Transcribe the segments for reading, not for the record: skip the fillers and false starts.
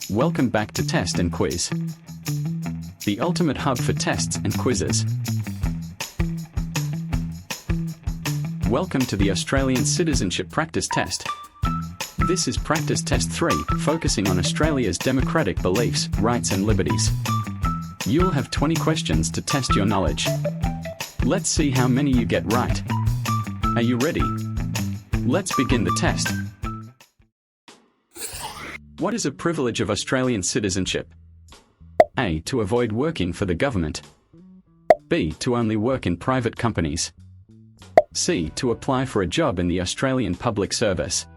Welcome back to Test and Quiz, the ultimate hub for tests and quizzes. Welcome to the Australian Citizenship Practice Test. This is Practice Test 3, focusing on Australia's democratic beliefs, rights and liberties. You'll have 20 questions to test your knowledge. Let's see how many you get right. Are you ready? Let's begin the test. What is a privilege of Australian citizenship? A. To avoid working for the government. B. To only work in private companies. C. To apply for a job in the Australian public service.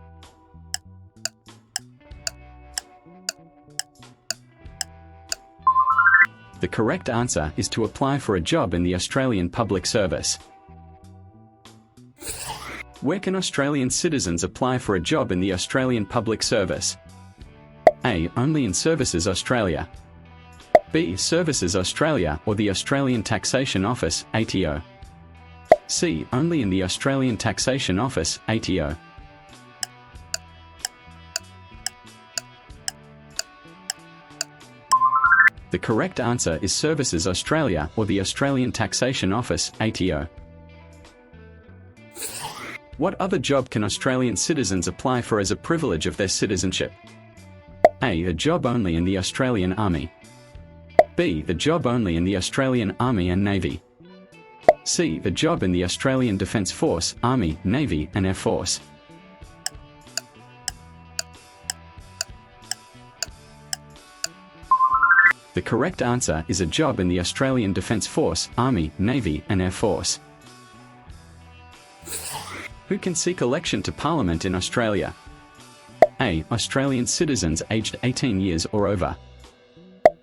The correct answer is to apply for a job in the Australian public service. Where can Australian citizens apply for a job in the Australian public service? A. Only in Services Australia. B. Services Australia or the Australian Taxation Office, ATO. C. Only in the Australian Taxation Office, ATO. The correct answer is Services Australia or the Australian Taxation Office, ATO. What other job can Australian citizens apply for as a privilege of their citizenship? A. A job only in the Australian Army. B. The job only in the Australian Army and Navy. C. The job in the Australian Defence Force, Army, Navy and Air Force. The correct answer is a job in the Australian Defence Force, Army, Navy and Air Force. Who can seek election to Parliament in Australia? A. Australian citizens aged 18 years or over.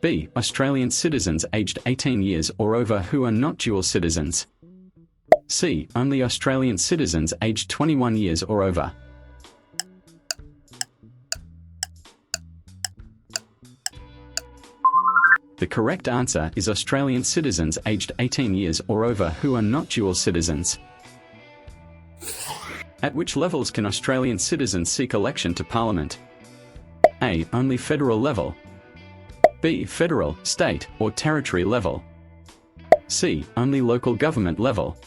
B. Australian citizens aged 18 years or over who are not dual citizens. C. Only Australian citizens aged 21 years or over. The correct answer is Australian citizens aged 18 years or over who are not dual citizens. At which levels can Australian citizens seek election to Parliament? A. Only federal level. B. Federal, state, or territory level. C. Only local government level.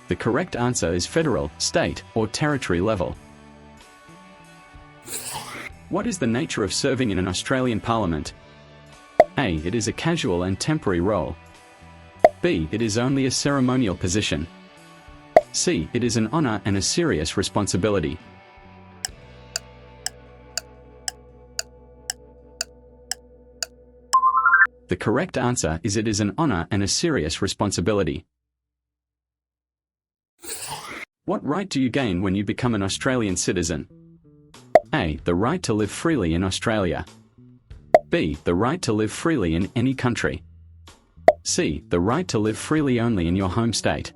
The correct answer is federal, state, or territory level. What is the nature of serving in an Australian Parliament? A. It is a casual and temporary role. B. It is only a ceremonial position. C. It is an honour and a serious responsibility. The correct answer is it is an honour and a serious responsibility. What right do you gain when you become an Australian citizen? A. The right to live freely in Australia. B. The right to live freely in any country. C. The right to live freely only in your home state.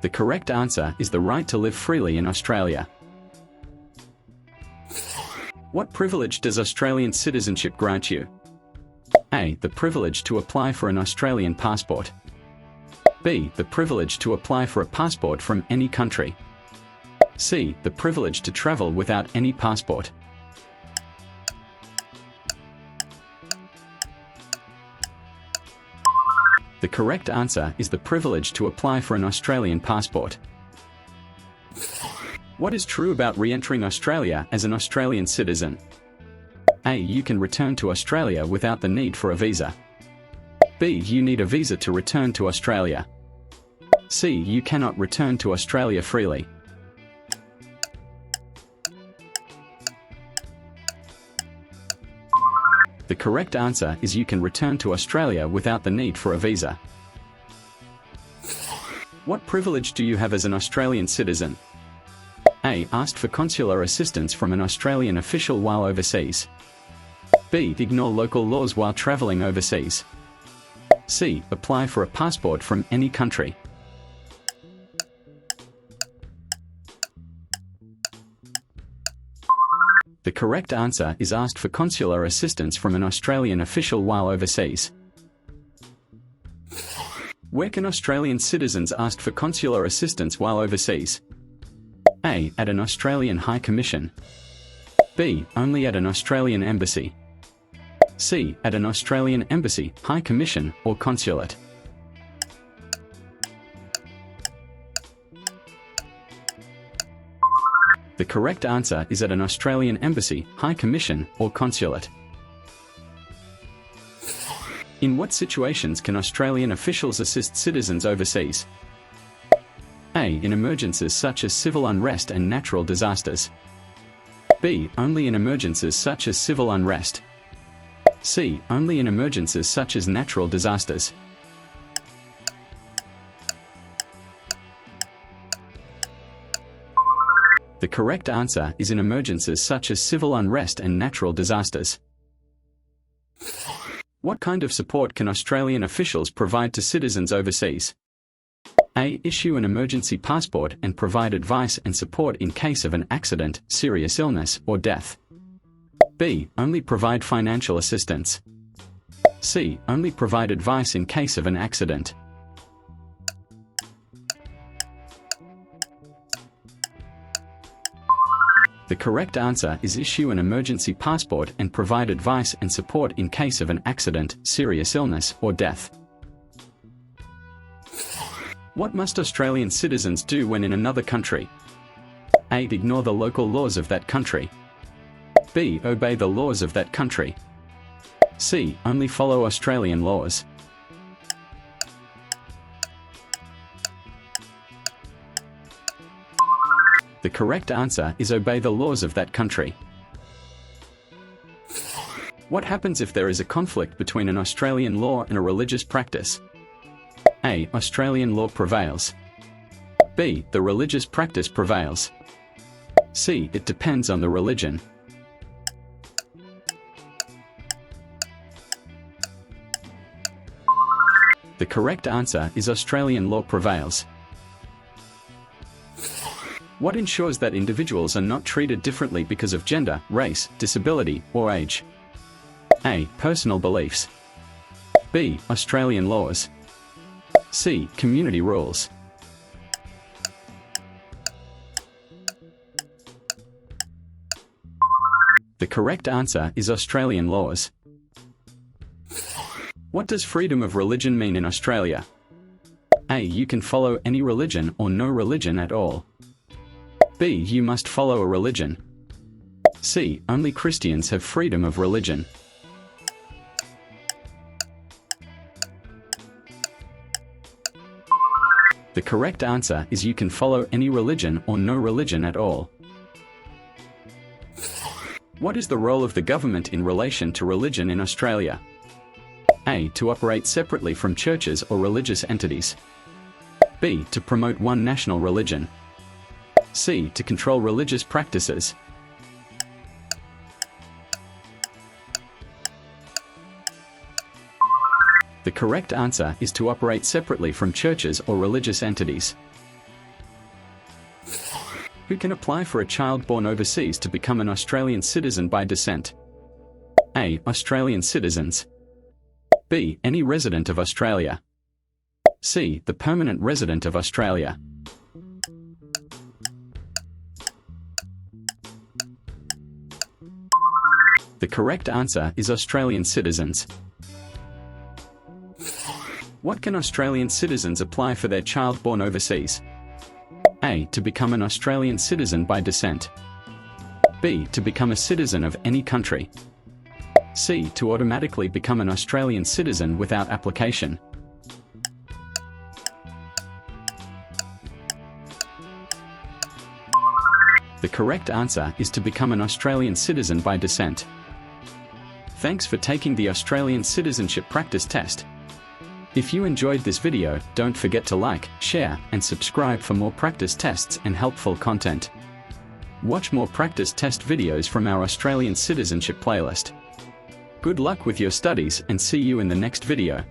The correct answer is the right to live freely in Australia. What privilege does Australian citizenship grant you? A. The privilege to apply for an Australian passport. B. The privilege to apply for a passport from any country. C. The privilege to travel without any passport. The correct answer is the privilege to apply for an Australian passport. What is true about re-entering Australia as an Australian citizen? A. You can return to Australia without the need for a visa. B. You need a visa to return to Australia. C. You cannot return to Australia freely. The correct answer is you can return to Australia without the need for a visa. What privilege do you have as an Australian citizen? A. Asked for consular assistance from an Australian official while overseas. B. Ignore local laws while travelling overseas. C. Apply for a passport from any country. The correct answer is asked for consular assistance from an Australian official while overseas. Where can Australian citizens ask for consular assistance while overseas? A. At an Australian High Commission. B. Only at an Australian embassy. C. At an Australian embassy, High Commission, or consulate. The correct answer is at an Australian embassy, High Commission, or consulate. In what situations can Australian officials assist citizens overseas? A. In emergencies such as civil unrest and natural disasters. B. Only in emergencies such as civil unrest. C. Only in emergencies such as natural disasters. The correct answer is in emergencies such as civil unrest and natural disasters. What kind of support can Australian officials provide to citizens overseas? A. Issue an emergency passport and provide advice and support in case of an accident, serious illness, or death. B. Only provide financial assistance. C. Only provide advice in case of an accident. The correct answer is issue an emergency passport and provide advice and support in case of an accident, serious illness, or death. What must Australian citizens do when in another country? A. Ignore the local laws of that country. B. Obey the laws of that country. C. Only follow Australian laws. The correct answer is obey the laws of that country. What happens if there is a conflict between an Australian law and a religious practice? A. Australian law prevails. B. The religious practice prevails. C. It depends on the religion. The correct answer is Australian law prevails. What ensures that individuals are not treated differently because of gender, race, disability, or age? A. Personal beliefs. B. Australian laws. C. Community rules. The correct answer is Australian laws. What does freedom of religion mean in Australia? A. You can follow any religion or no religion at all. B. You must follow a religion. C. Only Christians have freedom of religion. The correct answer is you can follow any religion or no religion at all. What is the role of the government in relation to religion in Australia? A. To operate separately from churches or religious entities. B. To promote one national religion. C. To control religious practices. The correct answer is to operate separately from churches or religious entities. Who can apply for a child born overseas to become an Australian citizen by descent? A. Australian citizens. B. Any resident of Australia. C. The permanent resident of Australia. The correct answer is Australian citizens. What can Australian citizens apply for their child born overseas? A. To become an Australian citizen by descent. B. To become a citizen of any country. C. To automatically become an Australian citizen without application. The correct answer is to become an Australian citizen by descent. Thanks for taking the Australian Citizenship Practice Test. If you enjoyed this video, don't forget to like, share, and subscribe for more practice tests and helpful content. Watch more practice test videos from our Australian Citizenship playlist. Good luck with your studies and see you in the next video.